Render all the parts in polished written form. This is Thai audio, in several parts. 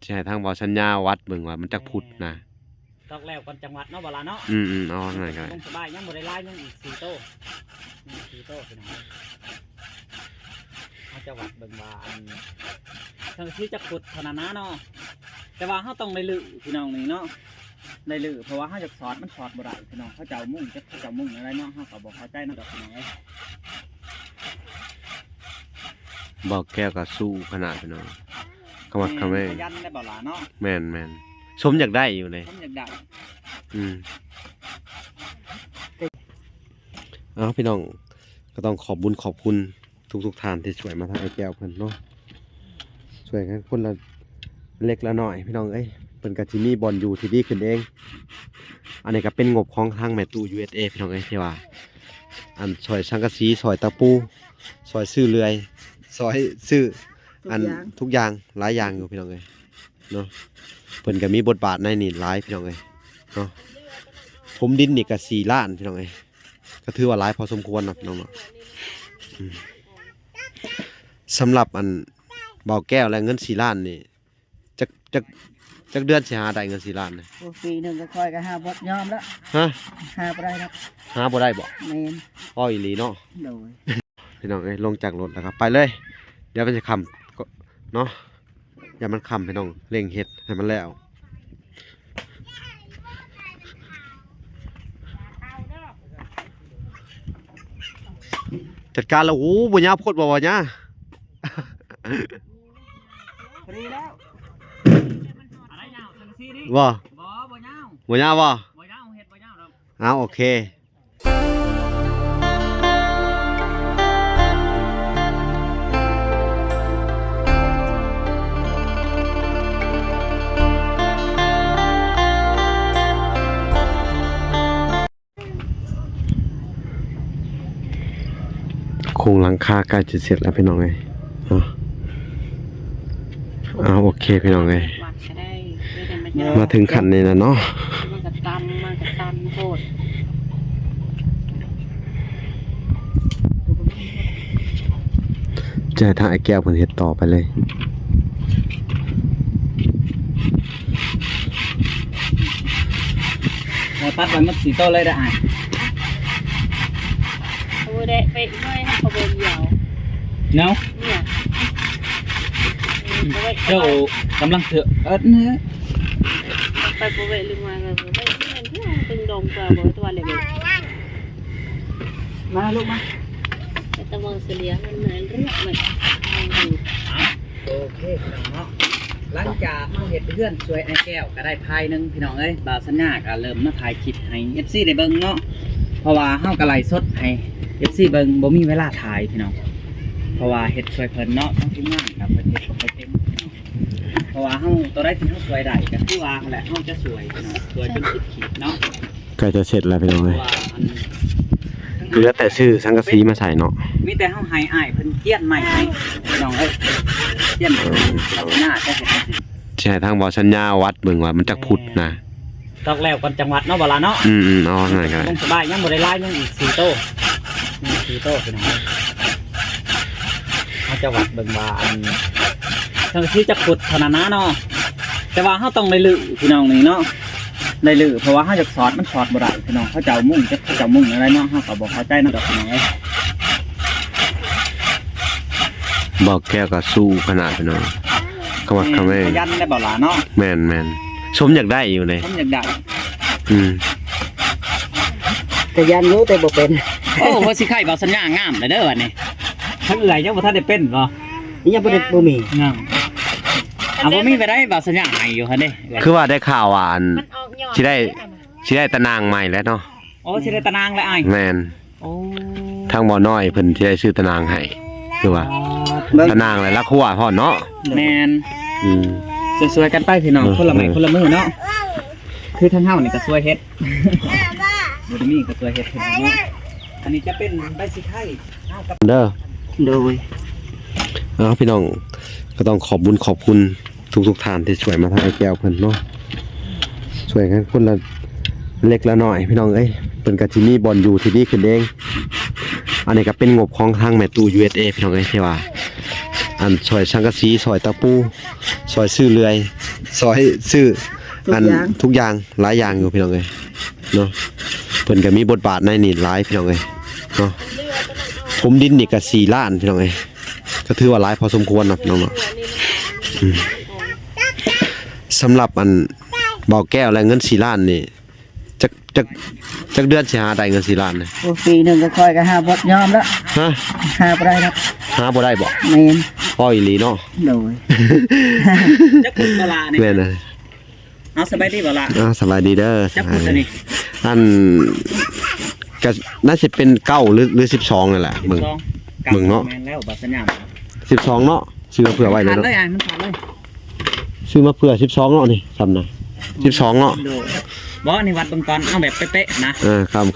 ใช่ทางบ่อสัญญาวัดเบิ่งว่ามันจักพุทธนะตอกแล้วก่อนจังหวัดเนาะบ่ล่ะเนาะเอาหน่อยก็ได้สบายยังบ่ได้ลายยังอีก4โต๊ะ4โต๊ะพี่น้องเฮาจะวัดเบิ่งว่าอันทั้งที่จักพุทธเท่านั้นนะเนาะแต่ว่าเฮาต้องได้ลือพี่น้องนี่เนาะได้ลือเพราะว่าเฮาจะสอดมันสอดบ่ได้พี่น้องเขาเจ้ามุ่งเขาเจ้ามุ่งอะไรเนาะเฮาก็บ่เข้าใจเนาะดอกพี่น้องเอ้ยบ่อแก้วก็สู้ขนาดพี่น้องคำว่าคำแม่ยันได้บ่ล่ะเนาะแม่นสมอยากได้อยู่เลยสมอยากได้พี่น้องก็ต้องขอบบุญขอบคุณทุกท่านที่ช่วยมาทางไอ้แก้วเพิ่นเนาะช่วยกันคนละเล็กละน้อยพี่น้องเอ้ยเพิ่นก็สิมีบอลอยู่ที่ดีขึ้นเองอันนี้ก็เป็นงบของทางแม่ตู้ USA พี่น้องเอ้ยที่ว่าอันซอยสังกะสีซอยตะปูซอยซื้อเลื่อยซอยซื้ออันทุกอย่างหลายอย่างอยู่พี่น้องเอ้ยเนาะเพิ่นก็มีบทบาทในนี่หลายพี่น้องเอ้ยเนาะถมดินนี่ก็4 ล้านพี่น้องเอ้ยก็ถือว่าหลายพอสมควรนะพี่น้องเนาะสำหรับอันเบาแก้วและเงิน4 ล้านนี่จักเดือนสิหาได้เงิน4 ล้านนี่ปีหนึ่งก็ค่อยก็หาบ่ยอมแล้วฮะหาบ่ได้ครับหาบ่ได้บ่แม่นอ้อยอีหลีเนาะโดยพี่น้องเอ้ยลงจากรถแล้วครับไปเลยเดี๋ยวมันจะค่ำเนาะอย่ามันค่ำพี่น้องเร่งเฮ็ดให้มันแล้วจัดการแล้วโอ้บ่ยาวโพดบ่ยาพอดีแล้วอะไรยาวจังซี่ดิบ่ยาวบ่ยาวบ่ยาวเฮ็ดบ่ยาวดอกเอาโอเคโครงหลังคาใกล้จะเสร็จแล้วพี่น้องเอ้ยโอเคพี่น้องเอ้ยมาถึงขั้นนี้แล้วเนาะมันก็ตำมันก็ตันโคตรจะให้ทางไอ้แก้วเพิ่นเฮ็ดต่อไปเลยเราตัดไว้หมด4 โต๊ะเลยได้อ่ะโอ้ได้ไปน้อยเขาบ่ยาวเนาะเนี่ยเจ้ากำลังเถอะเนื้อไปบ่เวลืมมาก็บ่ได้เห็นเพิ่นตึงดงกว่าบ่ตัวเล็กมาลูกมาแต่ตะมองเสียมันเหมือนเรื่องมันโอเคพี่น้องเนาะหลังจากมาเฮ็ดเพื่อนสวยไอ้แก้วก็ได้ภายนึงพี่น้องเอ้ยบ่าวสัญญาก็เริ่มมาถ่ายคลิปให้ FC ได้เบิ่งเนาะเพราะว่าเฮาก็ไลฟ์สดให้ FC เบิ่งบ่มีเวลาถ่ายพี่น้องเพราะว่าเฮ็ดสวยเพิ่นเนาะต้องทีมงานครับเพิ่นเฮ็ดบ่ค่อยเต็มเพราะว่าเฮาตัวได้ที่เฮาสวยได้ก็คือว่าแหละเฮาจะสวยพี่น้องสวยจนสุดขีดเนาะใกล้จะเสร็จแล้วพี่น้องเอ้ยเหลือแต่ชื่อสังกะสีมาใส่เนาะมีแต่เฮาให้อ้ายเพิ่นเจียนใหม่ให้พี่น้องเอ้ยเจียนหน้าจะเฮ็ดใช่ทางบ่อสัญญาวัดเบิ่งว่ามันจักพุทธนะตอกแล้วก่อนจังหวัดเนาะบ่ล่ะเนาะเอาหน่อยก็ได้สบายยังบ่ได้ลายยังอีก4 โต๊ะ4 โต๊ะพี่น้องเฮาจะวัดเบิ่งว่าอันทั้งที่จักพุทธเท่านั้นนะเนาะแต่ว่าเฮาต้องได้ลือพี่น้องนี่เนาะได้ลือเพราะว่าเฮาจะสอดมันสอดบ่ได้พี่น้องเขาเจ้ามุ่งเขาเจ้ามุ่งอะไรเนาะเฮาก็บ่เข้าใจเนาะดอกพี่น้องเอ้ยบ่อแก้วก็สู้ขนาดพี่น้องคำว่าคำแม่ยันได้บ่ล่ะเนาะแม่นสมอยากได้อยู่เลยสมอยากได้แต่ยันรู้แต่บ่เป็นโอ้ว่าสิไข่บ่สัญญางามเลยเด้อวันนี้ทั้งเอื้อยยังบ่ทันได้เป็นบ่ยังบ่ได้บ่มีงามบ่มีไปได้บ่สัญญาให้อยู่หั่นเด้คือว่าได้ข่าวว่าอันสิได้ตะนางใหม่แล้วเนาะโอ้สิได้ตะนางแล้วอ้ายแม่นโอ้ทางบ่อน้อยเพิ่นสิได้ซื้อตะนางให้คือว่าตะนางแล้วละคั่วพอเนาะแม่นสวยๆกันไปพี่น้องคนละไม้คนละมือเนาะคือทั้งเฮานี่ก็สวยเฮ็ดบ่ได้มีก็สวยเฮ็ดพี่น้องเนาะอันนี้จะเป็นใบสิไข่เฮากับเด้อโดยพี่น้องก็ต้องขอบบุญขอบคุณทุกท่านที่ช่วยมาทางไอ้แก้วเพิ่นเนาะช่วยกันคนละเล็กละน้อยพี่น้องเอ้ยเพิ่นก็สิมีบอลอยู่ที่ดีขึ้นเองอันนี้ก็เป็นงบของทางแม่ตู้ USA พี่น้องเอ้ยที่ว่า อันซอยสังกะสีซอยตะปูซอยซื้อเลื่อยซอยซื้ออันทุกอย่างหลายอย่างอยู่พี่น้องเอ้ยเนาะเพิ่นก็มีบทบาทในนี่หลายพี่น้องเอ้ยเนาะผมดินนี่ก็4 ล้านพี่น้องเอ้ยก็ถือว่าหลายพอสมควรเนาะพี่น้องเนาะสำหรับอันเบาแก้วและเงิน4 ล้านนี่จักเดือนสิหาได้เงิน4 ล้านนี่ โอ้ปีหนึงก็ค่อยก็หาบ่ยอมแล้ว ฮะ หาบ่ได้ครับ หาบ่ได้บ่ แม่น พ่ออีหลีเนาะ โดยจักพุดบ่ล่ะนี่ แม่นน่ะ เอาสบายดีบ่ล่ะ สบายดีเด้อ จักพุดตัวนี้ อันก็น่าจะเป็น9หรือ12นั่นแหละมึง เนาะ แม่นแล้วบัดสัญญาณ 12เนาะซื้อมาเผื่อไว้เลย ขาด เนาะ เลยอ่ะมันขาดเลย ซื้อมาเผื่อ12เนาะนี่ซ้ำนะ12เนาะ โดยบ่นี่วัดเบิ่งก่อนเอาแบบเป๊ะๆนะ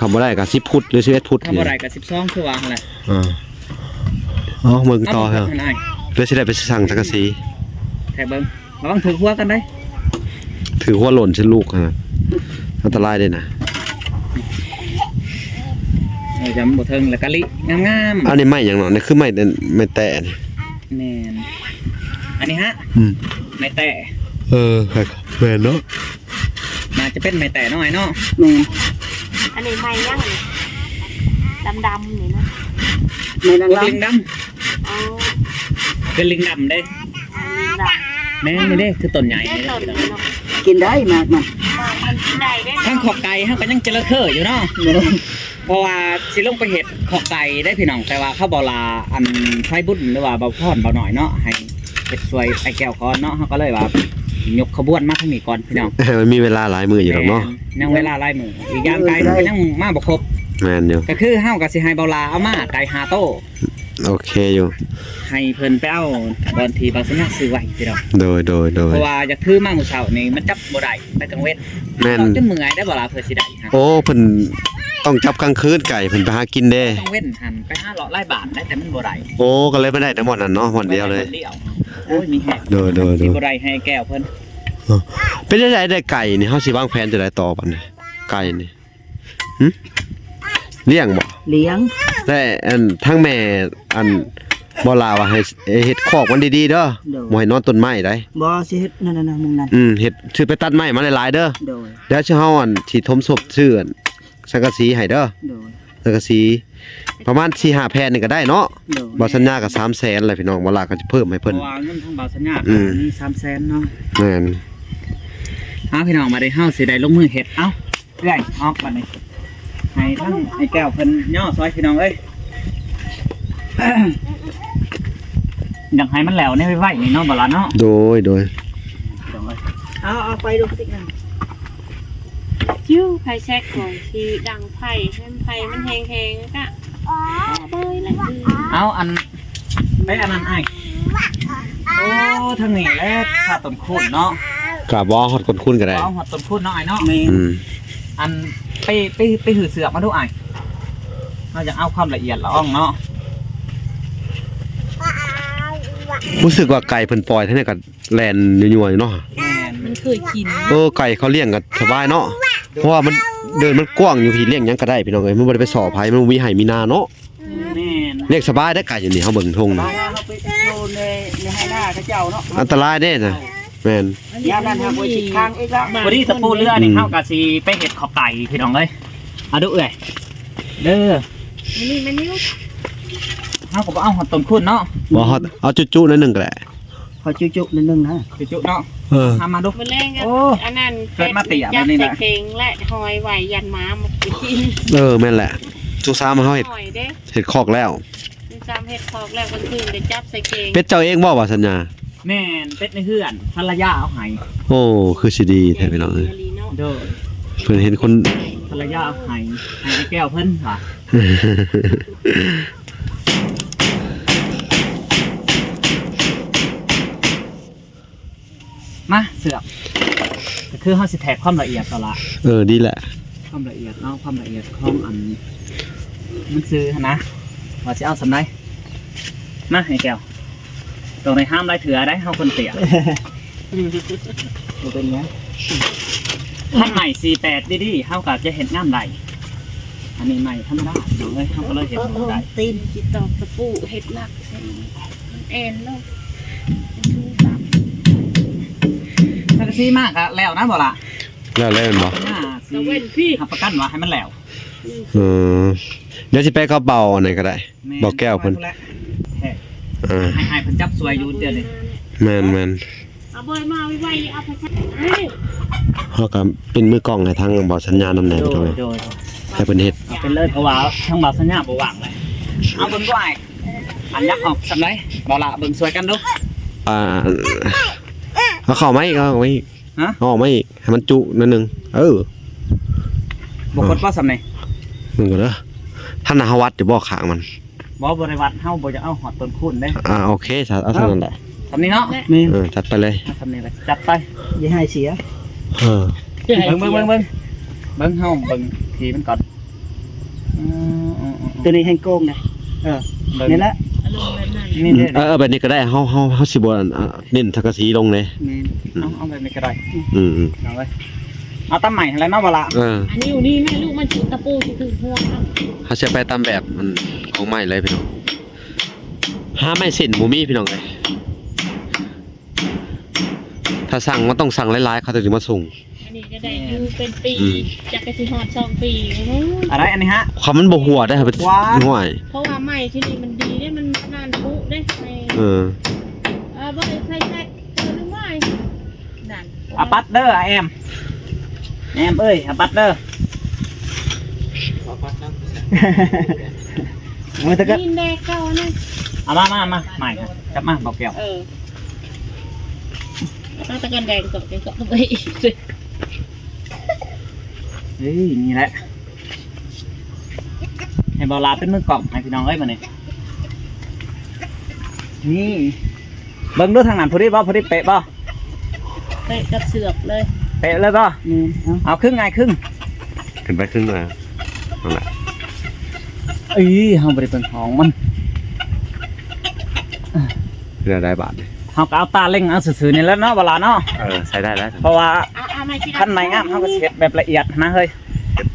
คำบ่ได้ก็10 ฟุตหรือ11 ฟุต ถ้าบ่ได้ก็12คือว่าหั่นแหละ อ๋อมึงต่อ ค ค รั รั บบ ท่านอ้าย เพื่อสิได้ไปสั่งสังกะสี แท้เบิ่งระวังถือหัวกันได้ ถือหัวหล่นเช่นลูกนะอันตรายเด้นะ จำบ่เทิงแล้วก็ลิงาม อันนี้ไม้หยังเนาะนี่คือไม้แตะนี่ ๆแม่นอันนี้ฮะ อืม ไม้แต่ ครับแม่นเนาะ น่าจะเป็นไม้แต่น้อยเนาะ อันนี้ไม่ยังนี่ดำๆนี่นะ ลิงดำ เอา เป็นลิงดำเด้ ด แม่นี่เด้คือต้นใหญ่ ำ นี่ ต้น เด้ นี่เนาะ กินได้มากมัน มันกินได้เด้ ทั้งขอกไก่เฮาก็ยังเจริญเคออยู่เนาะเพราะว่าสิลงไปเฮ็ดขอกไก่ได้พี่น้องแต่ว่าเขาบ่ลาอันไฟบุญหรือว่าเบาพรเบาหน่อยเนาะให้เฮ็ดสวยไอ้แก้วก่อนเนาะเฮาก็เลยว่ายกขบวนมาทางนี้ก่อนพี่น้อง มันมีเวลาหลายมื้ออยู่หรอกเนาะ ยังเวลาหลายมื้ออีกอย่างไก่มันก็ยังมาบ่ครบ แม่นอยู่ ก็คือเฮาก็สิให้เบาลาเอามาไก่5โต โอเคอยู่ ให้เพิ่นไปเอาบอนทีบางสัญญาซื้อไว้พี่น้อง โดย เพราะว่าจะถือมามื้อเช้านี่มันจับบ่ได้ไปกลางเว้น แม่น จนเมื่อยได้บ่ล่ะเพื่อสิได้ฮะ โอ้เพิ่นต้องจับกลางคืนไก่เพิ่นไปหากินเด้ กลางเว้นหันไปหา100บาทได้แต่มันบ่ได้ โอ้ก็เลยไม่ได้ทั้งหมดนั่นเนาะหมดเดียวเลย โอ้ยมีแฮะ โดย สิบ่ได้ให้แก้วเพิ่น เป็นจังไดได้ไก่นี่เฮาสิวางแผนจะได้ต่อบัดนี้ไก่นี่หึเลี้ยงบ่ เลี้ยง แต่อันทั้งแม่อันบ่ลาว่าให้เฮ็ดคอกมันดีๆเด้อบ่ให้นอนต้นไม้ได้ บ่สิเฮ็ดนั่นๆๆมึงนั่น เฮ็ดซื้อไปตัดไม้มาหลายๆเด้อ โดย เดี๋ยวสิเฮาอันสิทมศพซื้ออันสังกะสีให้เด้อ โดย สังกะสีประมาณ 4-5 แผ่นนี่ก็ได้เนาะ โดย บ่สัญญาก็300,000เลยพี่น้องบ่ลาก็จะเพิ่มให้ เพ เพิ่น ราะว่าเงินทางบ่าวสัญญา อืม มี300,000เนาะ แม่น พี่น้องมาได้เฮาสิได้ลงมือเฮ็ดเอ้าเรื่อยออกบัดนี้ให้ทั้งไอ้แก้วเพิ่นย่อซอยพี่น้องเอ้ย อยากให้มันแล้วเนี่ยไว้ๆนี่เนาะบ่ล่ะเนาะ โดย พี่น้องเอ้ย เอาไปดูสิกัน จิ้วไผ่แซกก่อนที่ดังไผ่ให้ไผ่มันแห้งๆแล้วก็เบยแล้วก็ เอาอันไปอันนั้นอ้ายโอ้ทางนี้แหละค่าต้นคูณเนาะ กราบบ่ฮอดคนคุ้นก็ได้ เอาหัดต้นคูณเนาะอ้ายเนาะ อืม อันไปหือเสือกมาดูอ้ายเราจะเอาความละเอียดละอ่องเนาะ รู้สึกว่าไก่เพิ่นปล่อยเท่านี้ก็แล่นยั่วๆอยู่เนาะ แม่น มันเคยกิน ไก่เขาเลี้ยงก็สบายเนาะเพราะว่ามันเดินมันกว้างอยู่พี่เลี้ยงหยังก็ได้พี่น้องเอ้ยมันบ่ได้ไปสอไผมันมีไห้มีนาเนาะ แม่น เลี้ยงสบายได้อไก่อยู่นี่เฮาเบิ่งทง บ้า นี่ นเราไปโดนในให้หน้าเขาเจ้าเนาะ อันตรายเด้นะแม่น ยามนั้นหาบ่สิค้างอีกแล้ว วันนี้ตะปูเรือนี่เฮาก็สิไปเฮ็ดขอบไก่พี่น้องเอ้ยเอาดูเอ้ยเด้อ นี่มันนี่ เฮาก็บ่เอาหัดต้นคูณเนาะ บ่ฮอดเอาจุๆหนิดนึงก็ได้ พอจุๆนิดนึงนะ จุๆเนาะ ทำมาดู มันแรงกัน โอ้ อันนั้น เกิดมาเตี่ย จับ แบบนี้ ใส่ นะ เข่งและหอยไหวยันม้ามากิน แม่นแหละสุกซ้ามาเฮาเฮ็ด หอยเด้ เฮ็ดคอกแล้ว มันจำเห็ดคอกแล้วกลางคืนเดี๋ยวจับใส่เข่ง เป็ดเจ้าเองบ่ว่าสัญญา แม่นเป็ดในเฮือนภรรยาเอาให้ โอ้คือสิดีแท้พี่น้องเอ้ย เด้อ เพิ่นเห็นคน ภรรยาเอาให้ให้ไอ้แก้วเพิ่นค่ะมาเสือกก็คือเฮาสิแทกความละเอียดต่อละ ดีแหละ ความละเอียดเนาะความละเอียดของอันมันซื้อหั่นนะว่าสิเอาสำไรมาไอ้แก้วตรงในห้ามได้เถือได้เฮาคนเตี่ย บ่เป็นหยัง ท่านใหม่48ดีๆเฮาก็จะเห็นงามใดอันนี้ใหม่ธรรมดาเนาะเอ้ยเฮาก็เลยเห็นบ่ได้ ตีนจิตตอกตะปูเห็ดหนักใส่มันแอนเนาะ สังกะสีมากอะแล้วนะบ่ล่ะ แล้วเล่นบ่ ตะเว้นพี่ ทำประกันว่าให้มันแล้ว เดี๋ยวสิไปกระเป๋าอันไหนก็ได้เบาแก้วเพิ่นให้เพิ่นจับสวยอยู่เดี๋ยวนี้ แม่น เอาเบยมาไว้เอาไปใช้ เฮาก็เป็นมือกล้องให้ทางบ่สัญญาณนำแหน่ไปด้วย โดย ให้เพิ่นเฮ็ด เอาเป็นเลยเพราะว่าทั้งบ่าวสัญญาบ่ว่างเลยเอาเบิ่งก็ไอ้อันยักออกสำไรบ่ล่ะเบิ่งสวยกันดู เอาเข้ามาอีกเอาไว้ ฮะ เอาออกมาอีกให้มันจุนิดนึงบ่คนบ่สำไหน มึงก็เด้อท่านหาวัดจะบ่ข้างมัน บ่บริวัติเฮาบ่จะเอาหอดต้นคูณเด้ โอเคเอาเท่านั้นแหละ สำนี้เนาะ นี่ จัดไปเลย สำนี้เลยจัดไป อย่าให้เสีย เบิ่งเฮาเบิ่งทีมันก่อน ตัวนี้ให้โกงนะนี่แหละ นี่เด้ แบบนี้ก็ได้เฮาสิบ่เน้นสังกะสีลงเลย นี่ เอาแบบนี้ก็ได้ เอา ไว้เอาตำใหม่อะไรเนาะบ่ล่ะ อันนี้อยู่นี่แม่ลูกมันจุดตะปูถึงหัวครับ เฮาสิไปตามแบบมันของใหม่เลยพี่น้องหาไม้เส้นบ่มีพี่น้องเอ้ยถ้าสั่งมันต้องสั่งหลายๆเขาถึงมาส่ง อันนี้จะได้อยู่เป็นปีจากกระสิฮอด2 ปี อะไรอันนี้ฮะ ความมันบ่หัวได้ครับห่วย เพราะว่าไม้ที่นี่มันดีได้มันนานปุได้ในบ่ได้ใช้แท็กหรือไม่นั่น อาปัตเดอร์แอมเอ้ยอาปัตเดอร์ มันจะก็ ดินแดงเก่านะ เอามาใหม่ครับจับมาบอกแก้ว แล้วตะกันแดงตกไปอีก เฮ้ยนี่แหละให้บอลาเป็นมือกล่องให้พี่น้องเอ้ยมาเนี่ยนี่เบิ่งดูทางนั้นพอดีเป๊ะป่ะ เตะกับเสือกเลย เป๊ะเลยป่ะเอาครึ่งไงครึ่ง ขึ้นไปครึ่งเลยนั่นแหละ เอ้ยเฮาบริเป็นของมัน เพื่อได้บาท เฮาก็เอาตาเล็งเอาสื่อๆนี่แล้วเนาะบอลาเนาะ ใช้ได้แล้ว เพราะว่า เอาไม่ที่ ขั้นไม้งามเฮาก็เสร็จแบบละเอียดนะเฮ้ย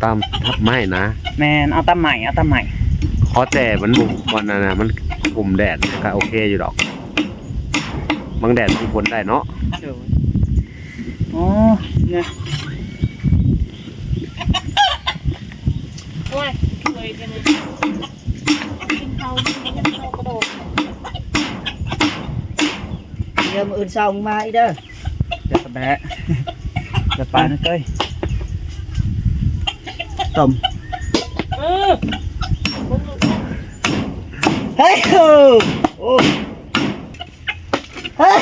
ตามทับไม้นะ แมนเอาตามใหม่ ขอแต่มันบุ่มวันนั้นนะมันกลุ่มแดดก็โอเคอยู่ดอกบางแดดบางฝนได้เนาะ อ๋อเนี่ย โอ้ยเคยกันเลยกินเขากระโดด เดี๋ยวมืออื่นเศร้ามาอีเด้อ จะสะแบะจะไปนะเก้ย ต้ม เออ เฮ้ยโอ้เฮ้ย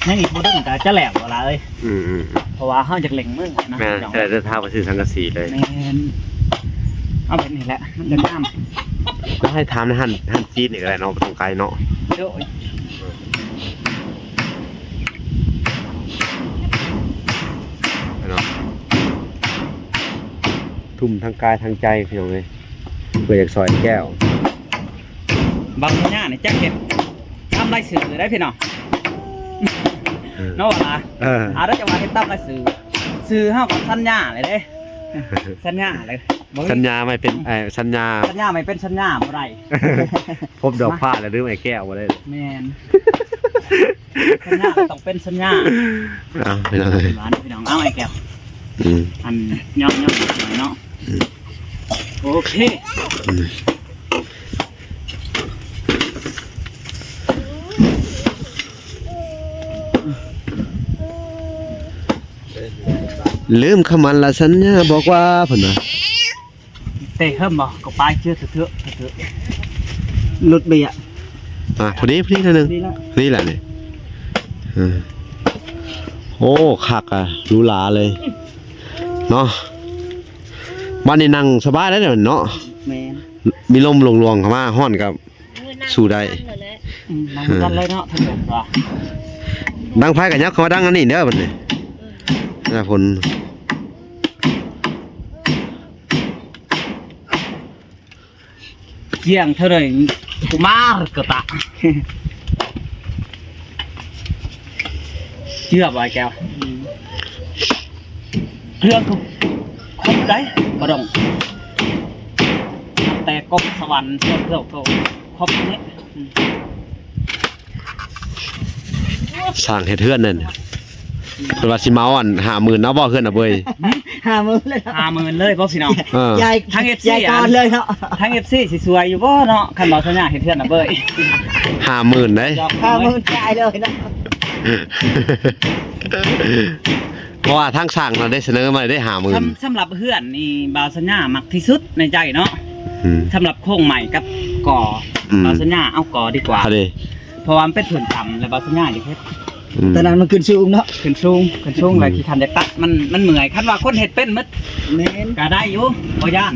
ยังอีกบ่ได้แต่จะแหลกเวลาเอ้ย อืม เพราะว่าเฮาจากเล็งมึงนะ แม่จะได้เดินทางไปซื้อสังกะสีเลย แมนเอาแบบนี้แหละมันจะงาม ก็ให้ทำในหั่นจีนอีกอะไรเนาะตรงไกลเนาะ เดี๋ยว เนาะทุ่มทางกายทางใจพี่น้องเลยเพื่ออยากซอยแก้ว บางหน้าเนี่ยแจ็คเก็ตตามลายสื่อได้พี่น้องเนาะว่าแล้วจะว่าให้ตามลายสื่อเฮากับสัญญาเลยเด้สัญญาเลย สัญญาไม่เป็นสัญญา ไม่เป็นสัญญาบ่ได้ พบดอกผ้าแล้วหรือไม่แก้วมาเลย แมนสัญญาต้องเป็นสัญญา ไม่ได้เลย ร้านพี่น้องเอาไอ้แก้วอันย่อมหน่อยเนาะโอเคลืมคำมันละสัญญาบอกว่าเพิ่นน่ะ เตะเฮิ่มบ่ก็ปลายเชื่อเถอะ หลุดเบีย พอดีนิดนึง นี่ละ นี่แหละนี่โอ้คักอ่ะหรูหราเลยเนาะบ้านนี้นั่งสบายแล้วเนาะ แมน มีลมหลวงๆเข้ามาฮ้อนกับสู้ได้ นั่งกันเลยเนาะถนนว่ะ ดังไฟกับยักษ์เขามาดังอันนี้เด้อบัดนี้น่าฝน เกี่ยงเท่าไรกูมากระตะเชื่อบ่ไอ้แก้วเครื่องครบได้บ่ต้องแต่กบสวรรค์เที่ยวครบนี้ สร้างเฮ็ดเฮือนนั่นเพิ่นว่าสิเมาอัน50,000เนาะบ่เฮือนน่ะเบ้ย 50,000เลย 50,000เลยบ่พี่น้อง เออ ยาย ทั้ง FC ยายก่อนเลยเนาะ ทั้ง FC สิสวยอยู่บ่เนาะคันบ่สัญญาเฮ็ดเทือนน่ะเบ้ย 50,000เด้ 50,000จ่ายเลยเนาะ เพราะว่าทางสร้างเราได้เสนอมาได้50,000 สำหรับเพื่อนนี่บ่าวสัญญามักที่สุดในใจเนาะ อืม สำหรับโค้งใหม่กับก่ออ ม บ่าวสัญญาเอาก่อดีกว่า เอาดิ เพราะว่ามันเป็นผืนต่ำและบ่าวสัญญาดิเฮ็ด อืม ตอนนั้นมันขึ้นสูงเนาะ ขึ้นสูงแล้วที่ทันได้ตัดมันเมื่อยคันว่าคนเฮ็ดเป็นหมด แม่น ก็ได้อยู่บ่ย่าน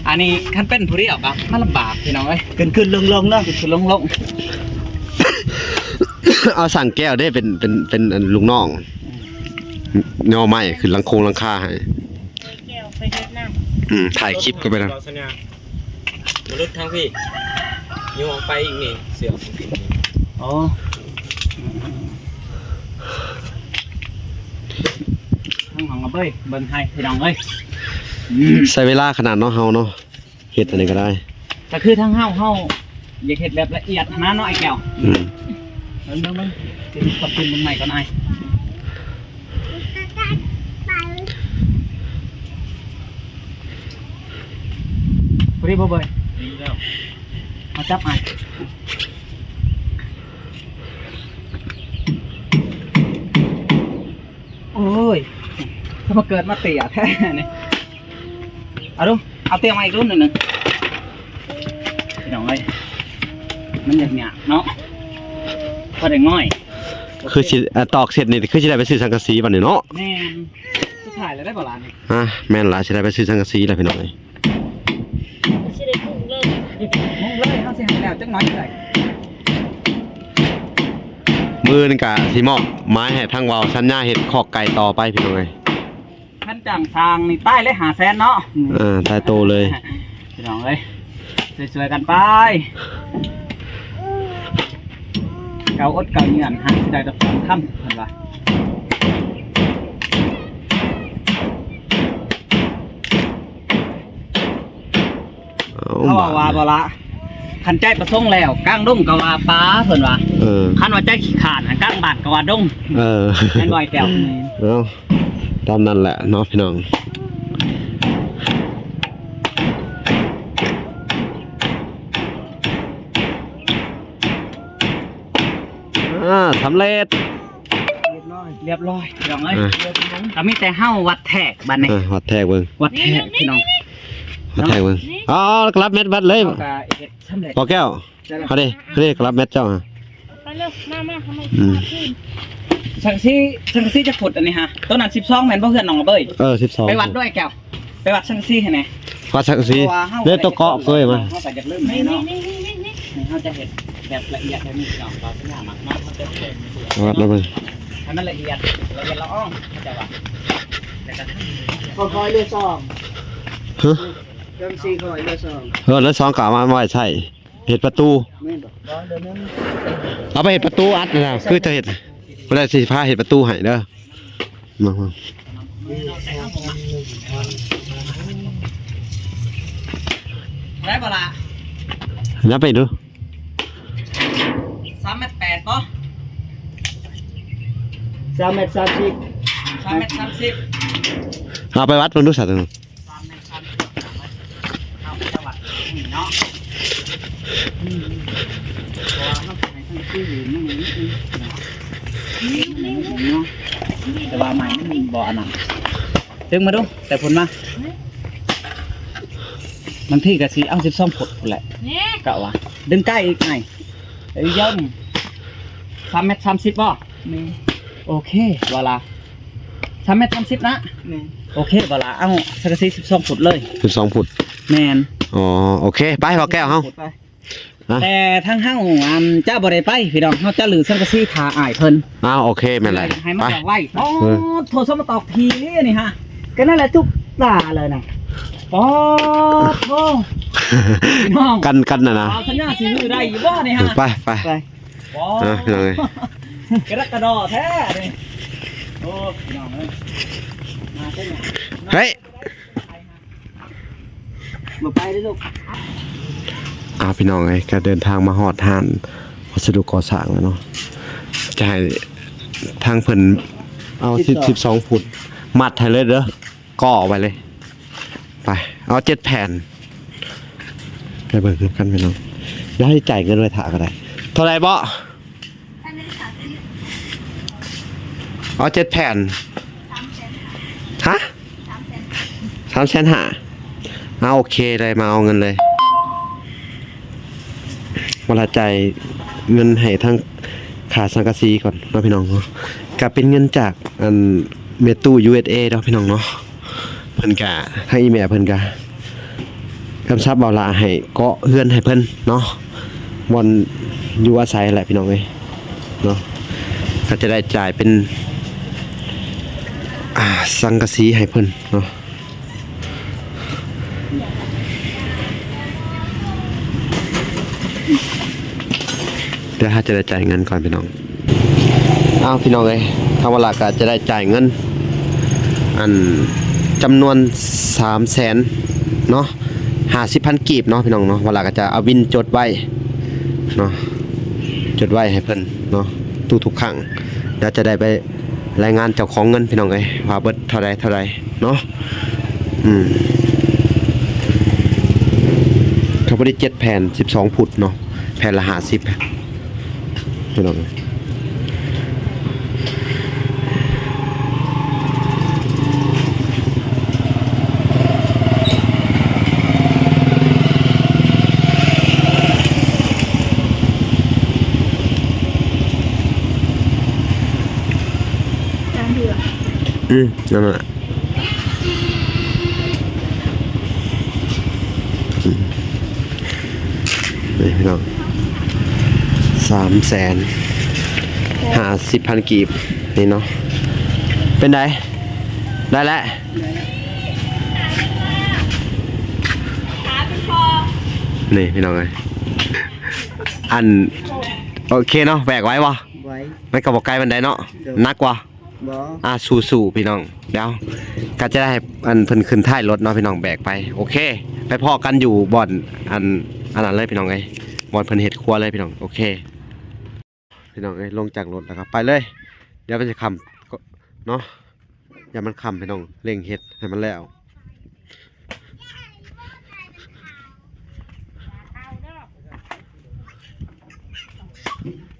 อันนี้คันเป็นผู้เดียวก็มันลำบากพี่น้องเอ้ย ขึ้นลงเนาะ ขึ้นลง เอาสั่งแก้วได้เป็นอันลูกน้องย่อไม้ขึ้นหลังโคงหลังคาให้ แก้วไปเฮ็ดน้ำ ถ่ายคลิปก็ไปนะ สัญญาบรุษทั้งพี่ยิ่งออกไปอีกนี่เสียง อ๋อทั้งของเบ้ยเบิ่งให้พี่น้องเอ้ย ใช้เวลาขนาดเนาะเฮาเนาะเฮ็ดอันนี้ก็ได้ ก็คือทั้งเฮาอยากเฮ็ดแบบละเอียดนะเนาะไอ้แก้ว อืม เบิ่งสิขอบคุณเบิ่งใหม่ก่อนไอ้พอดีบ่เบ้ยมาจับไอ้โอ้ยถ้ามาเกิดมาเตี่ยแท้นี่เอาดูเอาเตียงมาอีกรุ่นหนึ่งพี่น้องเอ้ยมันหยาบๆเนาะพอได้ง่อย คือสิตอกเสร็จนี่คือสิได้ไปซื้อสังกะสีบัดนี้เนาะ แม่นสุดท้ายแล้วได้บ่ล่ะนี่ แม่นล่ะสิได้ไปซื้อสังกะสีแล้วพี่น้องเอ้ย สิได้กุ้งเลย มุงเลยเฮาสิให้แล้วจักหน่อยได้ มื้อนึงก็สิมอบไม้ให้ทางเว้าสัญญาเฮ็ดคอกไก่ต่อไปพี่น้องเอ้ย ขั้นจังทางนี่ใต้เลย500,000เนาะ ตายโตเลย พี่น้องเอ้ยสวยๆกันไปเก่าอดเก่าเหงื่อนหาสิได้ดอกค่ำเพิ่นว่าเขาว่าบ่ละคันใจประสงค์แล้วก้างดงก็ว่าป้าเพิ่นว่า คันว่าใจขี้ขาดก้างบาดก็ว่าดงแม่นบ่อยแก้ว เอาตามนั้นแหละเนาะพี่น้องสำเร็จ เรียบร้อยพี่น้องเอ้ยก็มีแต่เฮาวัดแทกบัดนี้ วัดแทกเบิ่ง วัดแทกพี่น้อง วัดแทกเบิ่งอ๋อกลับเม็ดวัดเลย เฮาก็เฮ็ดสำเร็จ พอแก้วเขาดิกลับเม็ดเจ้าฮะ ไปเร็วมาทำไม อืม สังซีจะขุดอันนี้ฮะต้นนั้น12แม่นบ่เพื่อนน้องเบ้ย 12ไปวัดด้วยแก้วไปวัดสังซีให้แหน่ วัดสังกะสีเล่นตัวเกาะเกยมา เฮาก็จะลืมให้เนาะเฮาจะเฮ็ดแบบละเอียดแบบนี้เนาะเราสัญญามากเนาะเฮาจะเฮ็ด วัดแล้วเบิ่ง ให้มันละเอียดละอ่องเข้าใจป่ะแต่ก็ ค่อยๆเลือซอง ฮะ เริ่มซีค่อยเลือซอง แล้ว2กะมาไว้ใช่เฮ็ดประตู แม่นบ่เดี๋ยวนั้น เอาไปเฮ็ดประตูอัดนะคือจะเฮ็ดบ่ได้สิพาเฮ็ดประตูให้เด้อมา ได้บ่ล่ะ นับไปดู 3.8เมตรบ่ 3.30 3.30 เมตร เอาไปวัดเบิ่งดูสัตว์นึง 3.30 เอาไปวัดนี่เนาะเพราะว่าเฮาใช้ทั้งที่อยู่นี่เนาะแต่ว่าใหม่มันบ่อันนั้นดึงมาดูแต่ผลมาบางทีก็สิเอา12ฟุตพุ่นแหละ นี่ กะว่าดึงใกล้อีกหน่อยไอ้ย่อม3.30 เมตรบ่โอเคเวลา3.30 เมตรนะ แม่น โอเคเวลาเอาสัก12ฟุตเลย 12ฟุต แมน อ๋อโอเคไปพอแก้วเฮา ไป แต่ทั้งเฮาเจ้าบ่ได้ไปพี่น้องเฮาจะลือสังกะสีทาอ้ายเพิ่น โอเคแม่นไร ให้มา ไป บอกไว้โอ้โทรสมาตอกทีนี่ฮะ ก็นั่นแหละทุกตาเลยนะ ปอโทพี่น้อง กันน่ะนะ เอาสัญญาสิฮือได้อยู่บ่นี่ฮะ ไป ไป ปอ พี่น้องเอ้ย กระดกกระดอแท้นี่โอ้พี่น้องเอ้ยมาเต้นหยัง เฮ้ย บ่ไปเด้อลูก พี่น้องเอ้ยก็เดินทางมาฮอดห้านวัสดุก่อสร้างแล้วเนาะจะให้ทางเพิ่นเอา12ฟุตมัดให้เลยเด้อก่อไว้เลยไปเอา7แผ่นไปเบิ่งกันพี่น้องอย่าให้จ่ายเงินไว้ถ่าก็ได้เท่าไหร่บ่เอา7แผ่นฮะ350,000โอเคเลยมาเอาเงินเลยเวลาจ่ายเงินให้ทั้งค่าสังกะสีก่อนเนาะพี่น้องเนาะก็เป็นเงินจากอันเมตู้ USA เนาะพี่น้องเนาะเพิ่นก็ให้อีแม่เพิ่นก็กำชับเบาละให้เกาะเฮือนให้เพิ่นเนาะบ่อนอยู่อาศัยแหละพี่น้องเอ้ยเนาะก็จะได้จ่ายเป็นสังกะสีให้เพิ่นเนาะเดี๋ยวจะได้จ่ายเงินก่อนพี่น้องพี่น้องเอ้ยทางเวลาก็จะได้จ่ายเงินอันจำนวน300,000เนาะ50,000กีบเนาะพี่น้องเนาะเวลาก็จะเอาวินจดไว้เนาะจดไว้ให้เพิ่นเนาะทุกๆครั้งแล้วจะได้ไปรายงานเจ้าของเงินพี่น้องเอ้ยว่าเบิดเท่าใดเนาะเขาบ่ได้7แผ่น12ฟุตเนาะแผ่นละ50พี่น้องนั่นแหละนี่พี่น้อง350,000กีบนี่เนาะเป็นไงได้แล้วนี่พี่น้องเลยอันโอเคเนาะแบกไว้วะ ไว้ ไม่กระบอกไกลบันไดเนาะนักวะ บ่ สู้ๆพี่น้องเดี๋ยวก็จะได้อันเพิ่นขึ้นท้ายรถเนาะพี่น้องแบกไปโอเคไปพอกันอยู่บ่อนอันนั้นเลยพี่น้องเอ้ยบ่อนเพิ่นเฮ็ดครัวเลยพี่น้องโอเคพี่น้องเอ้ยลงจากรถแล้วครับไปเลยเดี๋ยวมันจะค่ำเนาะอย่ามันค่ำพี่น้องเร่งเฮ็ดให้มันแล้ว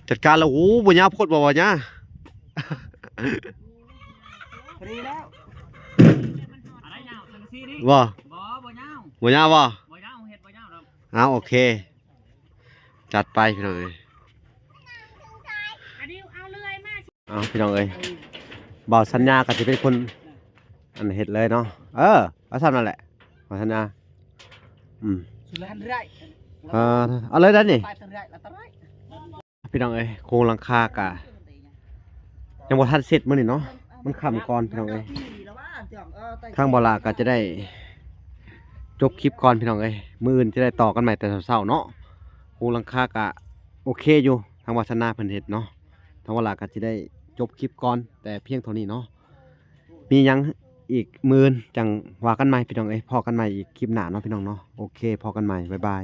จัดการแล้วโอ้บ่ยาวโพดบ่ยาฟรีแล้ว อะไรยาวสังกะสีดิ บ่ บ่ยาว บ่ยาวบ่ บ่ยาวเฮ็ดบ่ยาวดอก โอเคจัดไปพี่น้องเอ้ยพี่น้องเอ้ยบ่าวสัญญาก็จะเป็นคนอันเฮ็ดเลยเนาะเอาทำนั่นแหละบ่าวสัญญาสุรันไร เอาเลยด้านนี่ ไปตันไรละตันไร พี่น้องเอ้ยโครงหลังคากะยังบ่ทันเสร็จมื้อนี้เนาะมันค่ำก่อนพี่น้องเอ้ยทางบ่าวลาก็จะได้จบคลิปก่อนพี่น้องเอ้ยมื้ออื่นจะได้ต่อกันใหม่แต่เช้าๆเนาะโครงหลังคากะโอเคอยู่ทางบ่าวสัญญาเพิ่นเฮ็ดเนาะทางบ่าวลาก็จะได้จบคลิปก่อนแต่เพียงเท่านี้เนาะมีหยังอีกมื้อจังว่ากันใหม่พี่น้องเอ้ยพอกันใหม่อีกคลิปหน้าเนาะพี่น้องเนาะโอเคพอกันใหม่บ๊ายบาย